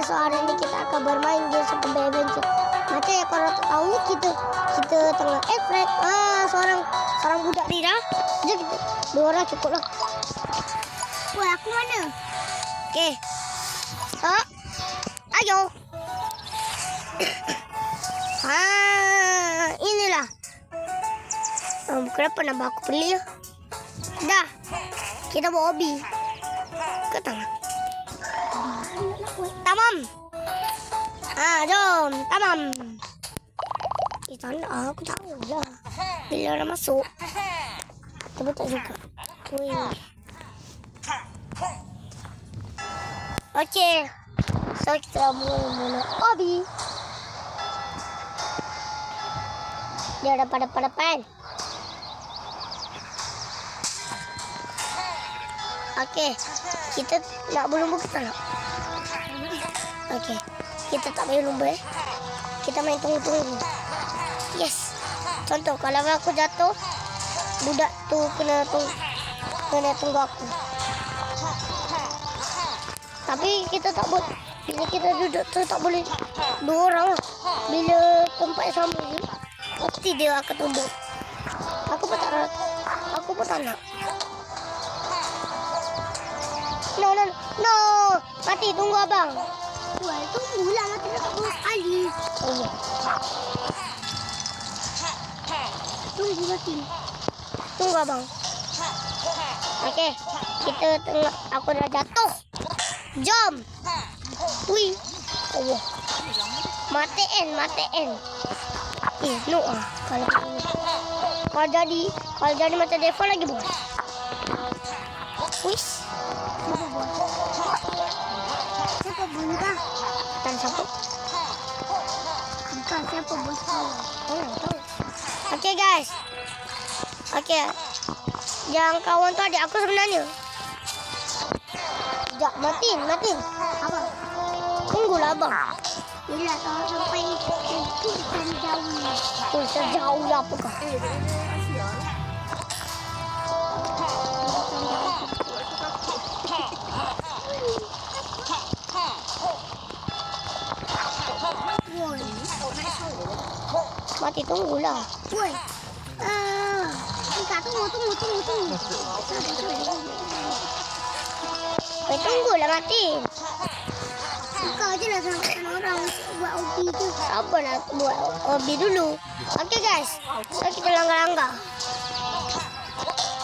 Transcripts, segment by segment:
guys, so hari ini kita akan bermain game Super Adventure. Macam yang korang tak tahu, kita tengah flat. Seorang budak ni dah. Jom kita 2 orang cukup lah. Wah, aku mana? Okay. Ayo. Inilah. Kenapa nama aku beli? Dah. Kita buat hobi. Ke tengah. Tamam. Jom. Tamam. Tanda aku tahu lah. Bila orang masuk. Tapi tak juga. Okey. So kita mula hobi. Dia ada pada depan. Okey. Kita nak berlumba ke tak? Okey. Kita tak main lumba. Kita main tunggu-tunggu. Yes. Contoh kalau aku jatuh, budak tu kena tunggu aku. Tapi kita tak boleh. Bila kita duduk tu tak boleh 2 orang lah. Bila tempat sama je, pasti dia akan tunduk. Aku pun tak nak. No. Mati, tunggu abang. Wah, tunggulah mati nak 2 kali. Oh ya. Tunggu mati. Tunggu abang. Okey, kita tengok. Aku dah jatuh. Jom. Wih. Oh. Matiin. No ah. Kalau jadi macam default lagi boleh. Wih. Siapa bukan? Tak siapa. Bukan siapa bos. Okey guys. Okey. Yang kawan tu adik aku sebenarnya. Sekejap, Martin. Abang. Tunggulah abang. Bila tahu sampai itu jauh. Sejauh lah apakah? Mati, tunggulah. Woi. Tunggu. Tunggulah Mati. Kau je lah sama orang buat hobi tu. Apa nak buat hobi dulu. Okey guys. So kita langgar.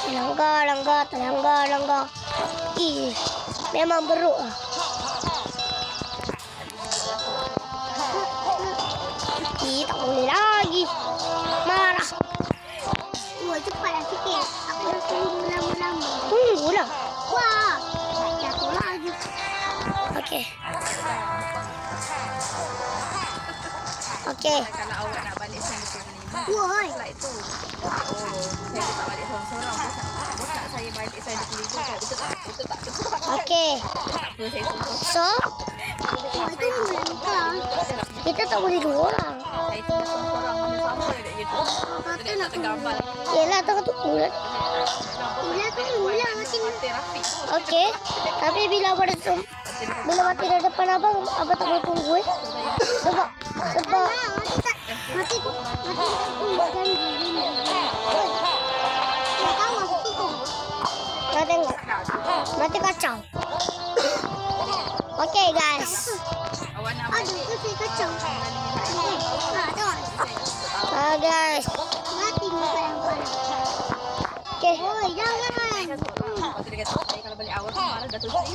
Langgar. Memang beruk lah. Tak boleh lagi. Marah. Cepatlah sikit. Aku dah tunggu lama-lama. Tunggulah. Wah. Jatuh lagi. Okey. Kalau awak nak balik sana ke Lima. Woi. Flight tu. Saya tak balik seorang-seorang. Tak saya balik sana ke Lima. Betul tak? Okey. Apa saya tunggu. So, kita tak boleh 2 orang. Saya tunggu seorang-seorang mana sama dekat gitu. Kita nak tergambar. Yelah, tunggu lah. Okey. Tapi bila mati dari depan abang tak boleh tunggu Sebab mati tengok. Mati kacau. Okey guys. Aduh, saya kacau. Guys. Mati okey. Oi, jangan. Kalau balik awal marah dah selesai.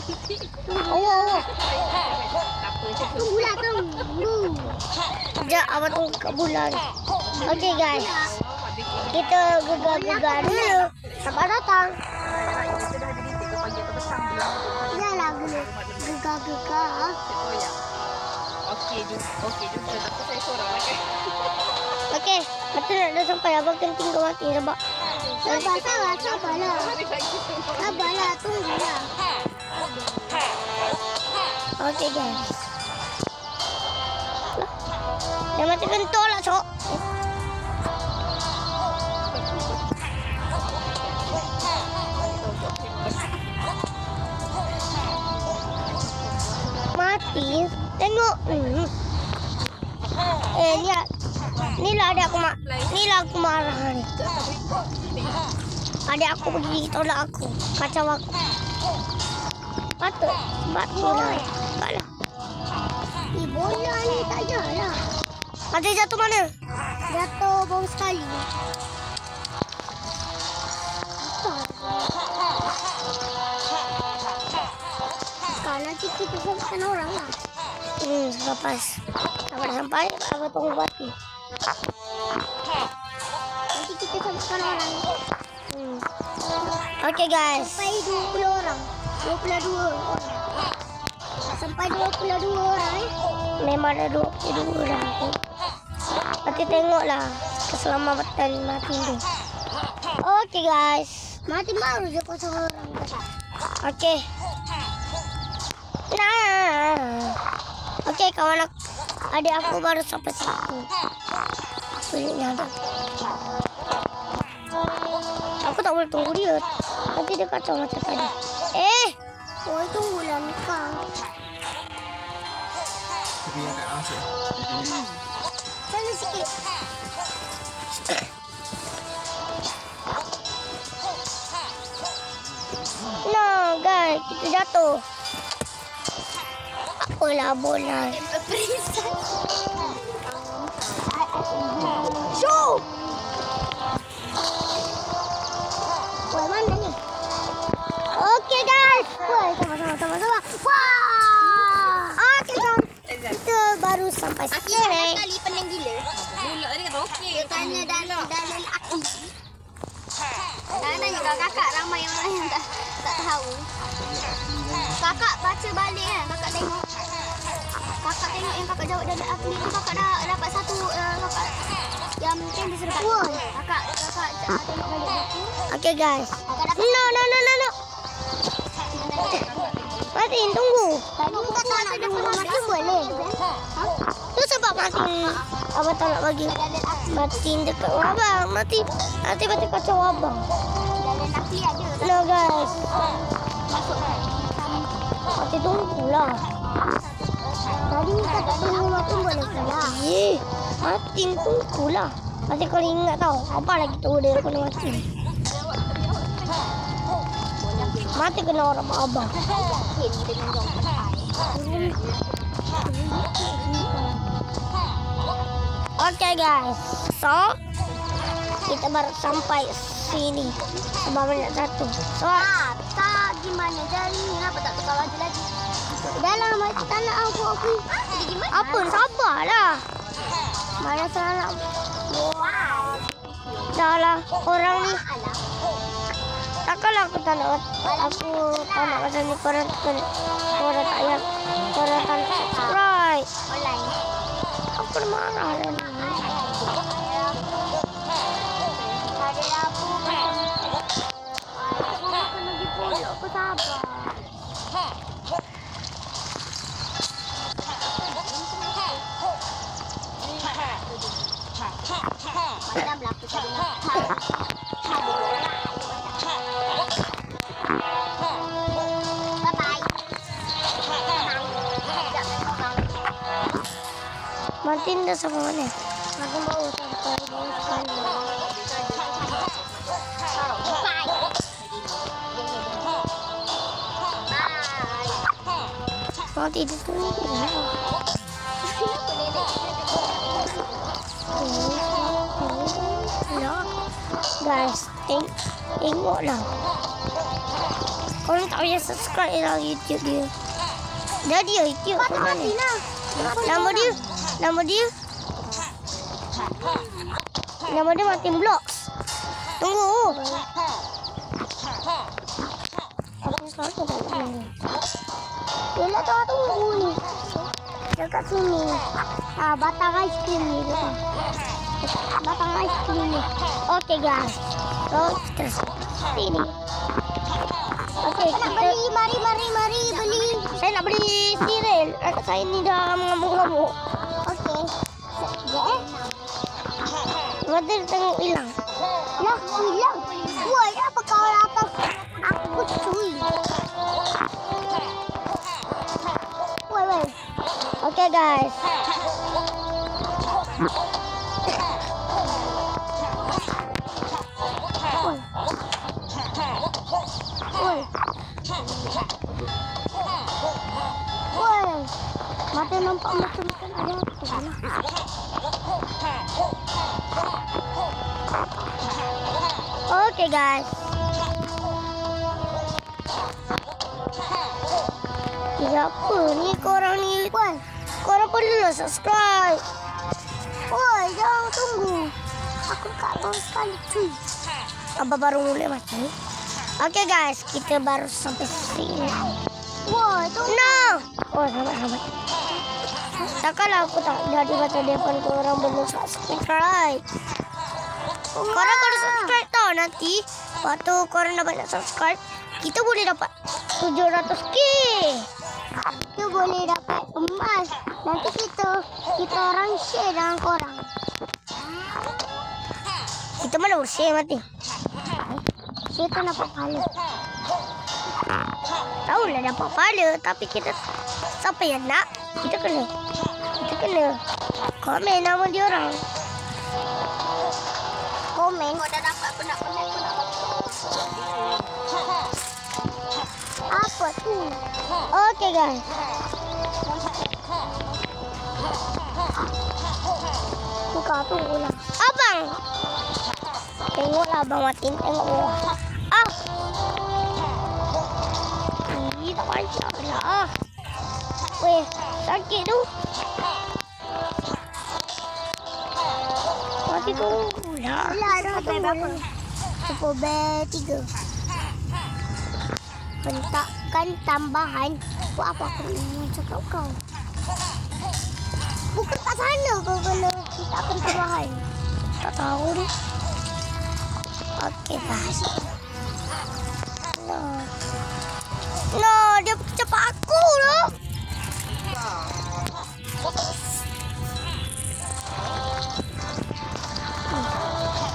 Oh. Tunggulah. Sekejap, abang tunggu kat bulan. Okey guys. Kita gegar-gegar dulu. Sampai datang. Yalah, gegar-gegar. Okey, jom. Takut saya seorang. Okey, betul dah sampai. Abang kena tinggal mati sebab. Sabarlah, tunggulah. Okey guys. Dia mati kentol lah, Cok. Mati. Tengok. Ni lah adik aku ni lah aku marah ni. Adik aku pergi tolak aku. Kacau aku. Patut. Lah. Bola ni tak jalan. Adik jatuh mana? Jatuh baru sekali. Nanti kita sampai orang lah. Lepas sampai, aku tunggu mati. Nanti kita sampai orang. Okay guys. Sampai 20 orang. 22 orang. Sampai 22 orang Memang ada 22 orang. Nanti tengoklah keselamatan Martin tu. Okay guys. Martin baru je 0 orang. Okay. Okay, kawan aku, adik aku baru sampai situ. Sulitnya ada. Aku tak boleh tunggu dia. Nanti dia kacau macam tadi. Boleh tunggulah Mika. Sana sikit. No, guys, kita jatuh. Bola. Show. Mana ni? Okay guys. Sama-sama. Wah. Okay guys. Kita baru sampai sini. Kali pening gila. Bulak ni kata okey. Dia tanya dalam Aki. Tanya juga kakak ramai orang yang tak tahu. Kakak baca balik kan. Kakak tengok yang kakak jawab dari Aki tu, kakak dah dapat satu kakak yang mungkin disuruh kakak tengok balik buku. Okay guys. No. Martin, tunggu. Tadi kata nak tunggu Martin boleh. Tu sebab Martin abang tak nak bagi Martin dekat abang. Martin kacau abang. Dalam Aki ada. No guys. Martin tunggulah. Tadi kata tunggu Martin boleh keluar. Martin tunggulah. Martin kalau ingat tau. Apa lagi tunggu dia kena Martin. Martin kena orang abang. Okay guys. So kita baru sampai sini. Sebab nak jatuh. So tak gimana jadi kenapa tak tukar baju lagi? Dalam macam tak nak aku. Apa? Sabarlah. Mana salah. Dah lah orang ni. Takkanlah aku tak nak macam ni. Korang tak payah. Korang tak subscribe. Aku dah marah dah ni. Aku sabar. Macam berlaku tadi nak. Bye-bye. Martin dah sama mana? Aku baru sampai bawah sekali. Martin itu tunggu. Guys, tengoklah. Korang tak payah subscribe lah YouTube dia. Dah dia YouTube ke mana? Nama dia Martin Vlogs. Tunggu. Aku selalu tak tunggu. Yelah tunggu ni. Dekat sini. Batang aiskrim ni dekat. Batang aiskrim ni. Okay guys. So kita sini. Okay, kita beli. Mari beli. Saya nak beli siril. Saya ni dah mengamuk-ngamuk. Okay. Sekejap Lepas dia tengok hilang. Lah, hilang. Woi, apa kau atas aku cuy. Woi. Okay guys. Woi. Mata nampak macam-macam ada apa lah. Okay guys. Ya apa ni korang ni? Woi, korang perlulah subscribe. Woi, jangan tunggu. Aku tak tahu sekali cuy. Abah baru mulai macam ni. Okay guys, kita baru sampai sini. Woi, tunggu. No. Oh, sahabat-sahabat. Takkanlah aku tak jadi baca depan korang belum subscribe. Korang kalau subscribe tau nanti waktu korang dah banyak subscribe, kita boleh dapat 700k. Kita boleh dapat emas. Nanti kita orang share dengan korang. Kita mana boleh share mati. Share tu dapat pahala. Tahulah dapat pahala, tapi kita siapa yang nak, kita kena komen nama dia orang. Komen. Kau dah dapat penat-penat. Apa tu? Okay guys. Buka tu ulang. Abang. Tengoklah Abang Martin. Tengok bawah. Ah. Ih, tak macam lah. Weh, sakit tu. Mati tunggu lah. Sampai berapa? Super Bear 3. Bentakan tambahan. Buat apa aku nak cakap kau? Bukan kat sana kau kena bentakan tambahan. Tak tahu ni. Okey guys. No, dia cepat aku loh.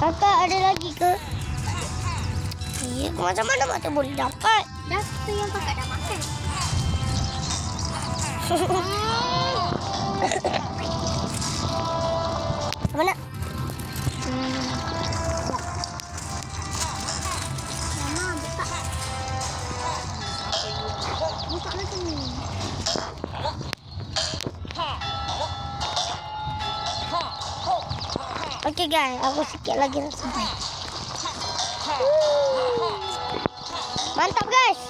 Kakak ada lagi ke? Ya, macam mana mata boleh dapat? Dah tu yang kakak dah makan. Mana? Mama buka. Buka macam ni. Okey guys, aku sikit lagi dah sampai. Mantap guys.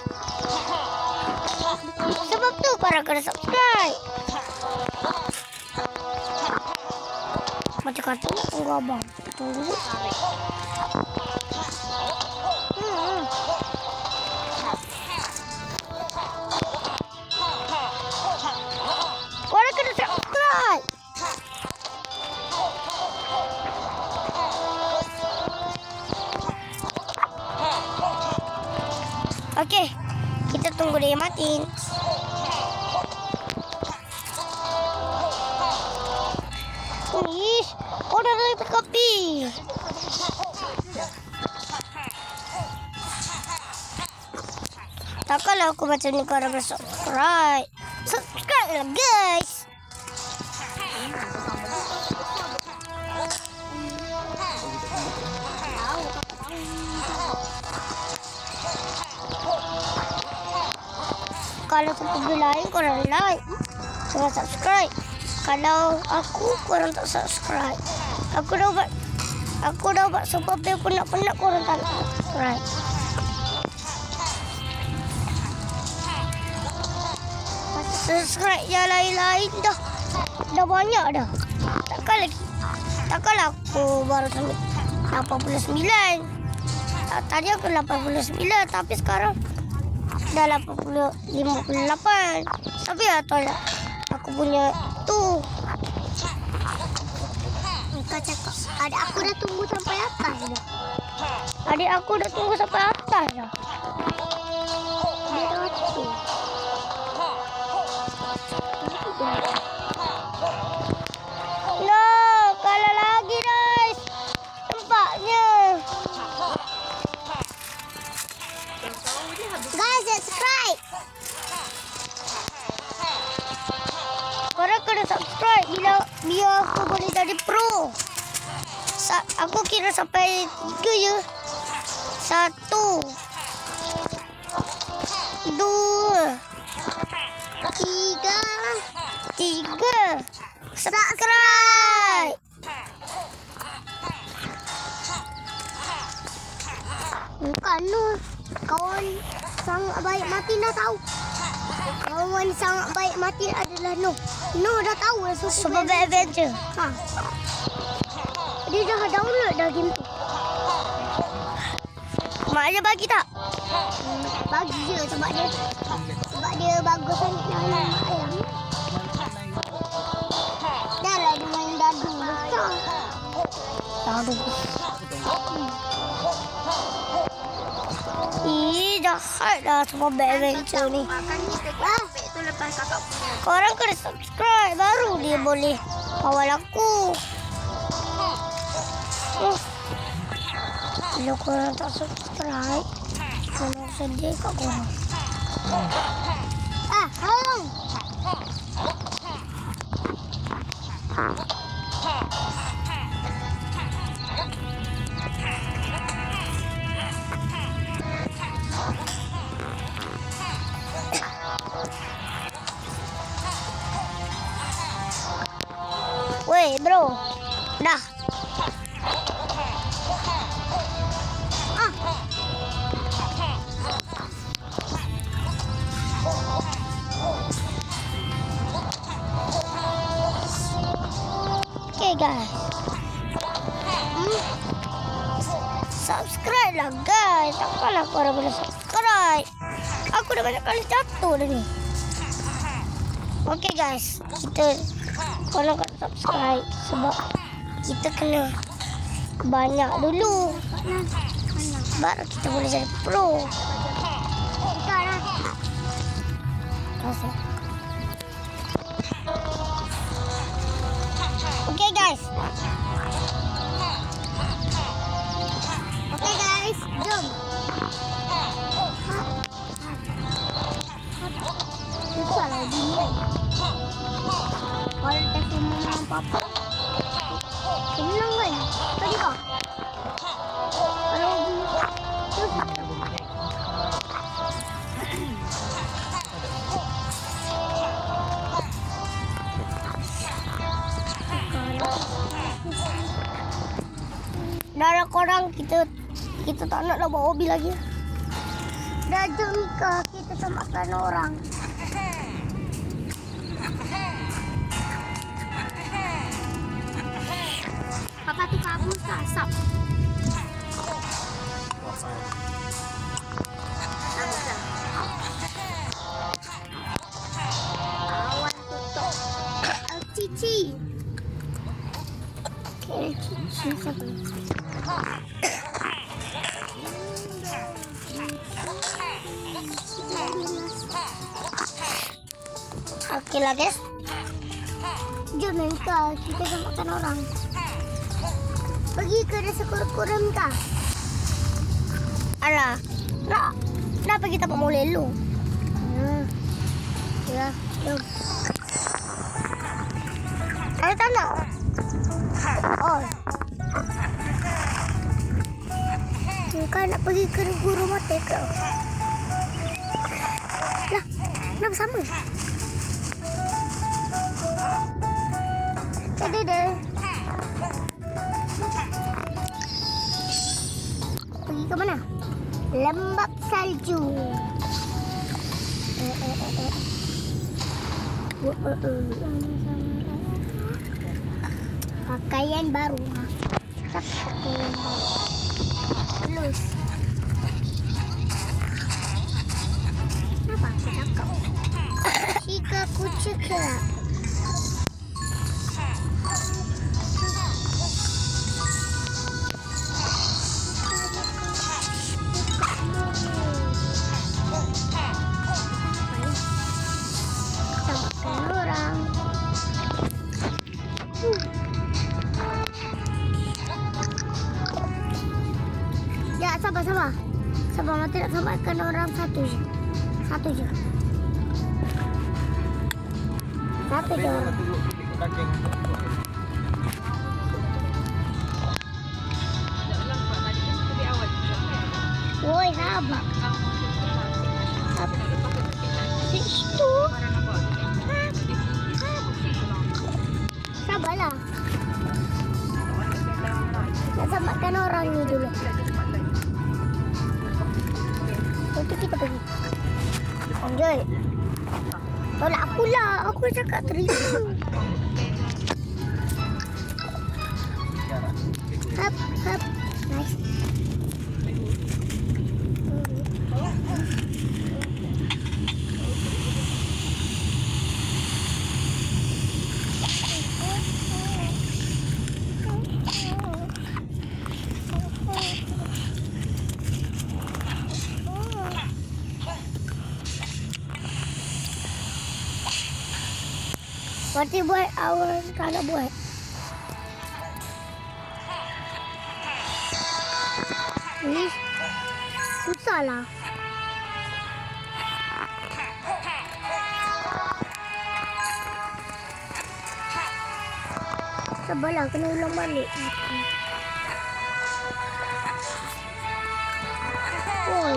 Sebab tu korang kena subscribe. Macam kata nak tunggu abang. Tunggu. Korang kena subscribe. Okey, kita tunggu dia mati. Ish, order dari kopi. Takkanlah aku macam ni korang bersubscribe. Subscribe lah guys. Kalau seperti lain korang like, jangan subscribe. Kalau aku korang tak subscribe. Aku dah buat Super Bear penat-penat korang tak subscribe. Subscribe yang lain-lain dah banyak dah. Takkanlah aku baru sampai 89. Tadi aku 89 tapi sekarang dah 58. Tapi atau aku punya tu. Kau cakap adik aku dah tunggu sampai atas dah. Adik aku dah tunggu sampai atas dah. Dia dah tu. No, kalah lagi guys. Tempatnya. Guys, subscribe. Korang kena subscribe biar aku boleh jadi pro. Aku kira sampai 3 je. 1 2 3 subscribe. Bukan kawan sangat baik Martin dah tahu. Kawan sangat baik Martin adalah No dah tahu lah Super Bad Adventure. Dia dah download dah game tu. Mak dia bagi tak? Bagi je sebab dia bagus sangat nak main mak ayam. Dah lah dia main dadu besar. Dadu. Jahat dah Super Bad Adventure ni. Korang kena subscribe baru dia boleh kawal aku. Kalau korang tak subscribe, korang sedih kat korang. Tolong. Weh bro, dah. Okay guys, subscribe lah guys. Takkanlah korang boleh subscribe. Aku dah banyak kali jatuh dah ni. Okay guys, korang kena subscribe sebab kita kena banyak dulu baru kita boleh jadi pro. Okay guys, jom. Susah lah gini kan. Kalau telefon mama papa senang kan? Tadi kau kalau susah. Dah korang kita tak nak bawa hobi lagi. Dah jom Mika, kita selamatkan orang. Papa tu kabur tak asap. Awan tutup. Cici. Okay, cici satu. Okey lah guys. Jom Mika, kita selamatkan orang. Pergi ke desa kura-kura Mika. Alah, nak pergi tempat molek lu. Ya, jom. Ada tanda? Oh. Mika nak pergi ke guru mata ke? Lah, nak bersama? Jadi deh. Pergi ke mana? Lembap salju. Pakaian baru. Lulus. Kenapa aku cakap? Jika aku cakap. Sabar, Mati nak selamatkan orang satu je. Satu je. daging untuk Woi, haba. Situ. Sabarlah. Nak selamatkan orang ni dulu. Nanti kita pergi. Anjay. Tolak aku lah. Aku cakap terima. Hap, hap. Nice. Berarti buat awal kalau buat. Ini susah lah. Sabarlah, kena ulang balik. Oi.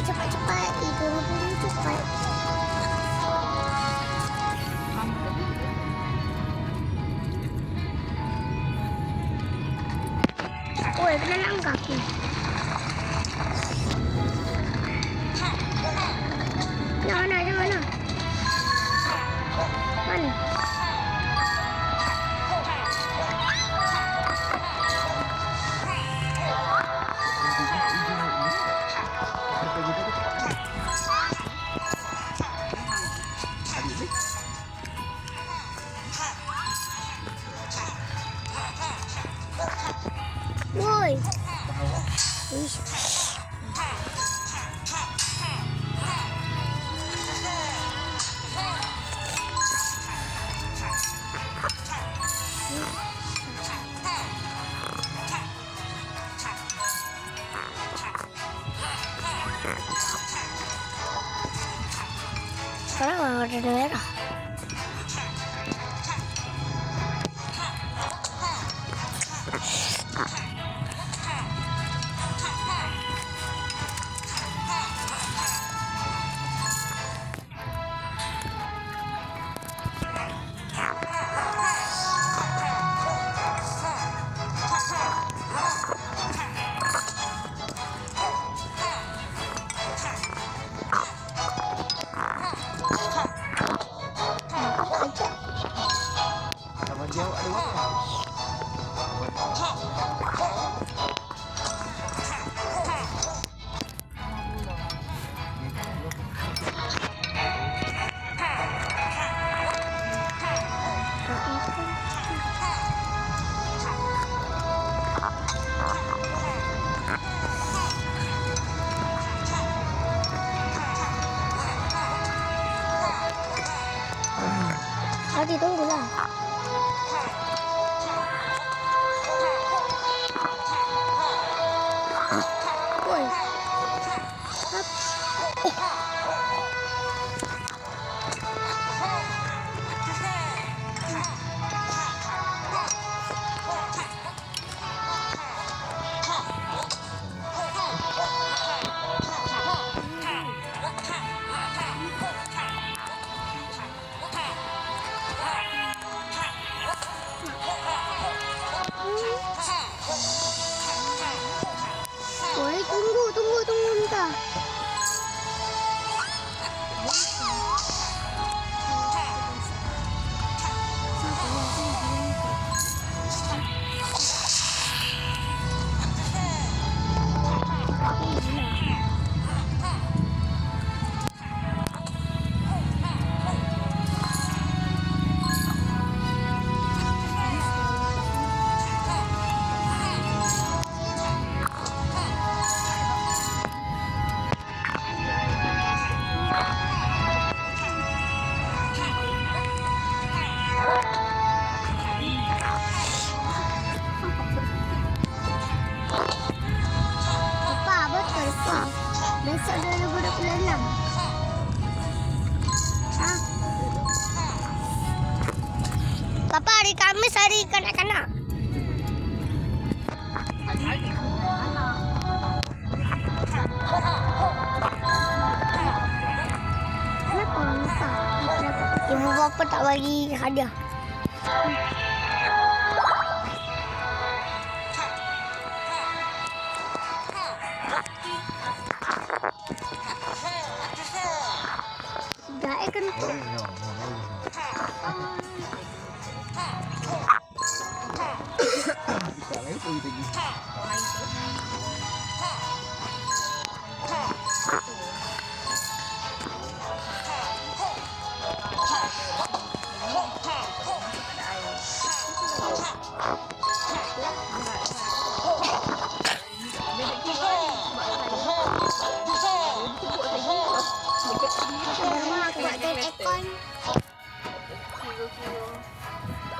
Cepat-cepat, itu boleh cepat. Oi, kena langkah aku. Mana? Mana? Woi. Sekarang ada merah. Nanti tunggulah. Woi. Besok 2026. Ah, Papa, hari Kamis hari kanak-kanak. kenapa orang lupa? Ibu bapa tak bagi hadiah. Dah kan.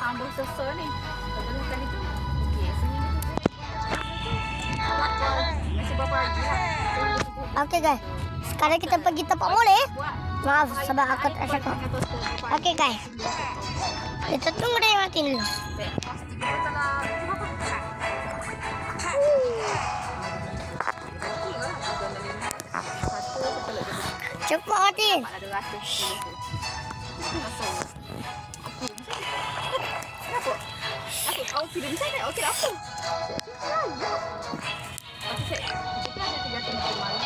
Ambil susu ni. Betul kali tu. Okey, sini ni. Masih berapa lagi lah. Okey guys. Sekarang kita pergi tempat mall eh. Maaf sebab aku tak cakap. Okey guys. Kita tunggu dia mati dulu. Cukup mati. Ada ratus. Aku tidak bisa ni. Okey apa? Okey saya. Kita ada 3 tempat malam.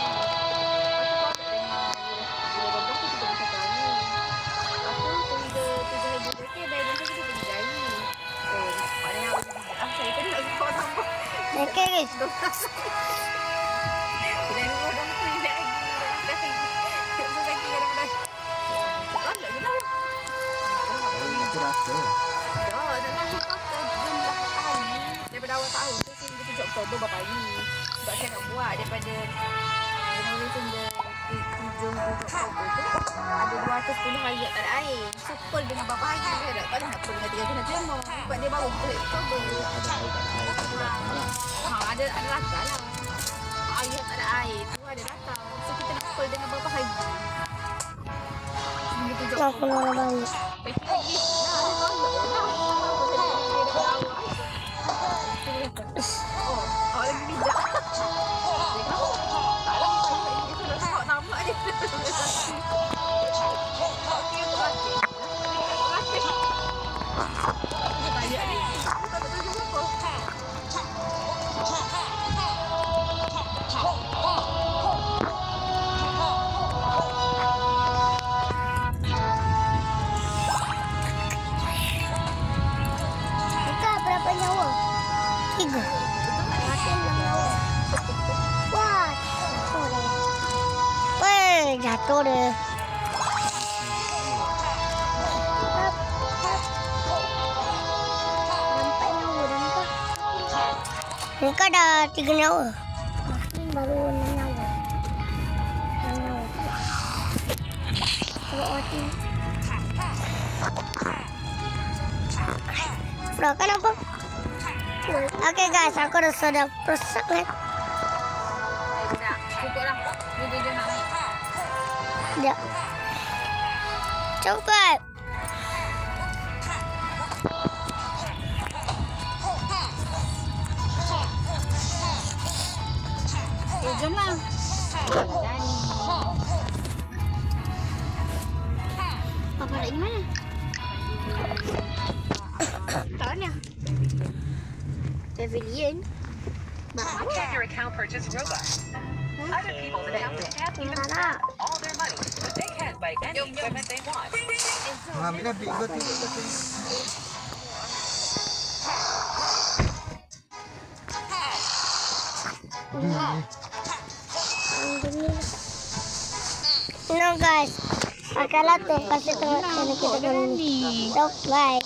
Okey guys. Daripada awal tahun tu saya 7 Oktober berapa hari. Sebab saya nak buat daripada Januari hingga 7 Oktober tu ada 210 hari tak ada air. Supel dengan berapa hari saya tak tahu nak pergi dengan 3 Januari. Sebab dia baru boleh Oktober. Ada latar lah. Air tak ada air tu ada latar. So kita nak supel dengan berapa hari. Hingga 7 Aku nak balik. Jatuh deh. Mereka ada 3 nyawa. Baru 6 nyawa. 6 nyawa. Kalau mati. Bro, kenapa? Okey guys, aku dah sudah perusak kan. Cukup lah. Dia nak. Ya. Cukup. Jom lah. Papa nak pergi mana? Tak mana? Pavilion. Check your account purchase robust. Other people's accounts can't even spend all their money, but they can buy any equipment they want. Ambil big betul. No guys. Akala tu kasih tengok channel kita dulu ni. So bye.